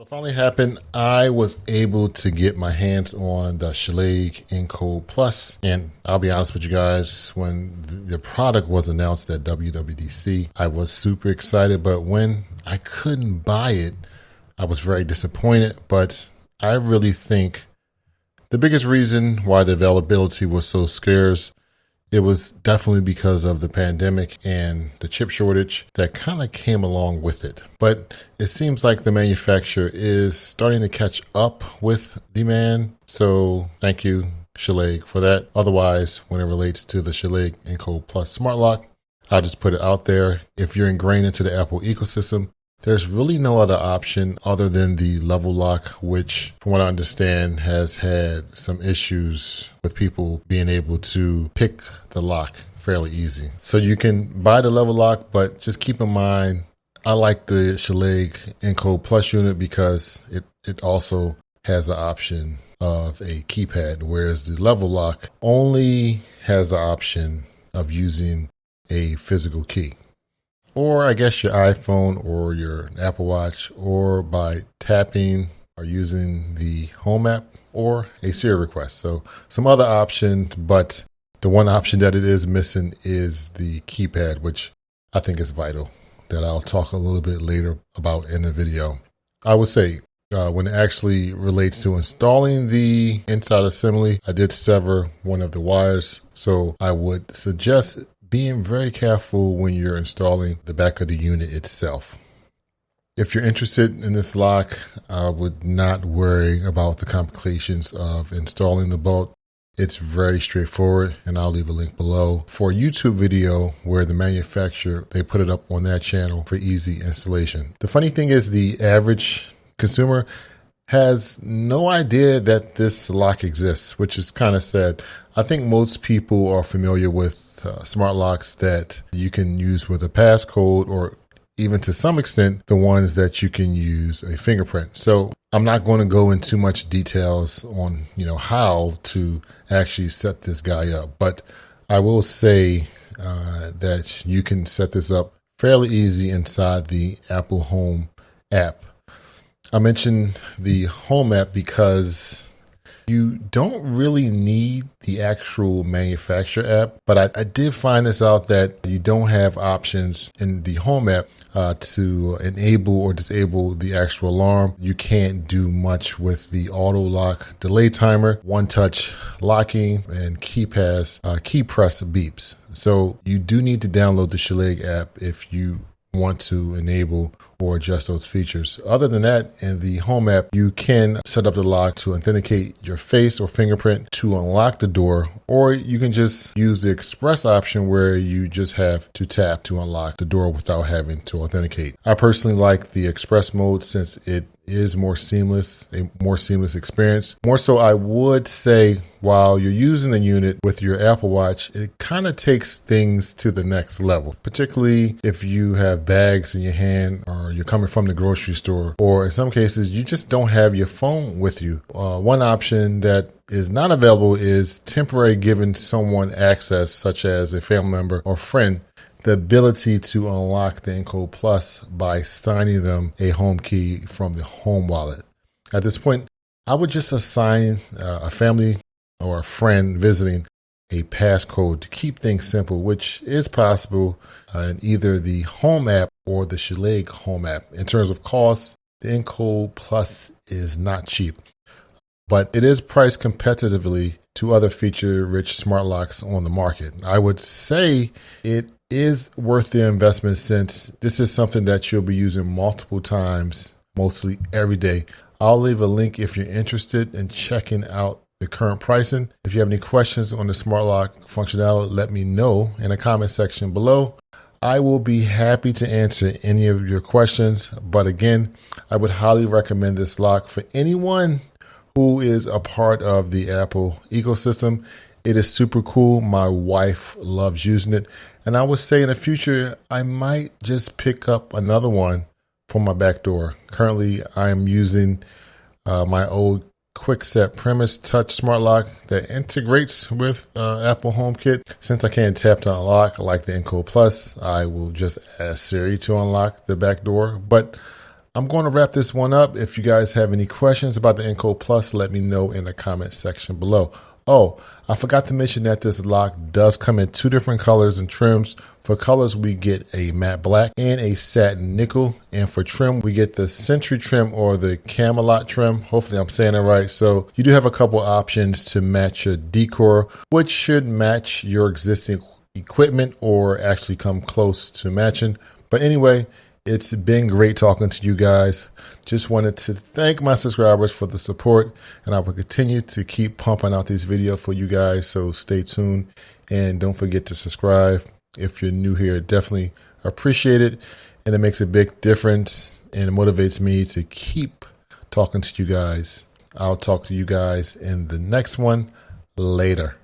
So it finally happened. I was able to get my hands on the Schlage Encode Plus. And I'll be honest with you guys, when the product was announced at WWDC, I was super excited. But when I couldn't buy it, I was very disappointed. But I really think the biggest reason why the availability was so scarce, it was definitely because of the pandemic and the chip shortage that kind of came along with it. But it seems like the manufacturer is starting to catch up with demand. So thank you, Schlage, for that. Otherwise, when it relates to the Schlage Encode Plus Smart Lock, I'll just put it out there. If you're ingrained into the Apple ecosystem, there's really no other option other than the level lock, which from what I understand has had some issues with people being able to pick the lock fairly easy. So you can buy the level lock, but just keep in mind, I like the Schlage Encode Plus unit because it also has the option of a keypad, whereas the level lock only has the option of using a physical key. Or I guess your iPhone or your Apple Watch, or by tapping or using the Home app or a Siri request. So some other options, but the one option that it is missing is the keypad, which I think is vital, that I'll talk a little bit later about in the video. I would say when it actually relates to installing the inside assembly, I did sever one of the wires. So I would suggest being very careful when you're installing the back of the unit itself. If you're interested in this lock, I would not worry about the complications of installing the bolt. It's very straightforward, and I'll leave a link below for a YouTube video where the manufacturer, they put it up on that channel for easy installation. The funny thing is the average consumer has no idea that this lock exists, which is kind of sad. I think most people are familiar with smart locks that you can use with a passcode, or even to some extent, the ones that you can use a fingerprint. So I'm not going to go into much details on, how to actually set this guy up, but I will say that you can set this up fairly easy inside the Apple Home app. I mentioned the Home app because you don't really need the actual manufacturer app, but I did find this out that you don't have options in the Home app to enable or disable the actual alarm. You can't do much with the auto lock delay timer, one touch locking, and key press beeps. So you do need to download the Schlage app if you want to enable or adjust those features. Other than that, in the Home app, you can set up the lock to authenticate your face or fingerprint to unlock the door, or you can just use the express option where you just have to tap to unlock the door without having to authenticate. I personally like the express mode since it is more seamless, a more seamless experience. More so, I would say while you're using the unit with your Apple Watch, it kind of takes things to the next level, particularly if you have bags in your hand or you're coming from the grocery store, or in some cases, you just don't have your phone with you. One option that is not available is temporary giving someone access, such as a family member or friend, the ability to unlock the Encode Plus by signing them a home key from the home wallet. At this point, I would just assign a family or a friend visiting a passcode to keep things simple, which is possible in either the Home app or the Schlage Home app. In terms of cost, the Encode Plus is not cheap, but it is priced competitively to other feature-rich smart locks on the market. I would say it is worth the investment since this is something that you'll be using multiple times, mostly every day. I'll leave a link if you're interested in checking out the current pricing. If you have any questions on the smart lock functionality, let me know in the comment section below. I will be happy to answer any of your questions. But again, I would highly recommend this lock for anyone who is a part of the Apple ecosystem. It is super cool. My wife loves using it. And I would say in the future, I might just pick up another one for my back door. Currently, I am using my old Kwikset Premis touch smart lock that integrates with Apple HomeKit. Since I can't tap to unlock like the Encode Plus, I will just ask Siri to unlock the back door. But I'm going to wrap this one up. If you guys have any questions about the Encode Plus, let me know in the comment section below. Oh, I forgot to mention that this lock does come in 2 different colors and trims. For colors, we get a matte black and a satin nickel. And for trim, we get the Century trim or the Camelot trim. Hopefully I'm saying it right. So you do have a couple options to match your decor, which should match your existing equipment or actually come close to matching. But anyway, it's been great talking to you guys. Just wanted to thank my subscribers for the support, and I will continue to keep pumping out these videos for you guys. So stay tuned and don't forget to subscribe. If you're new here, definitely appreciate it. And it makes a big difference and it motivates me to keep talking to you guys. I'll talk to you guys in the next one later.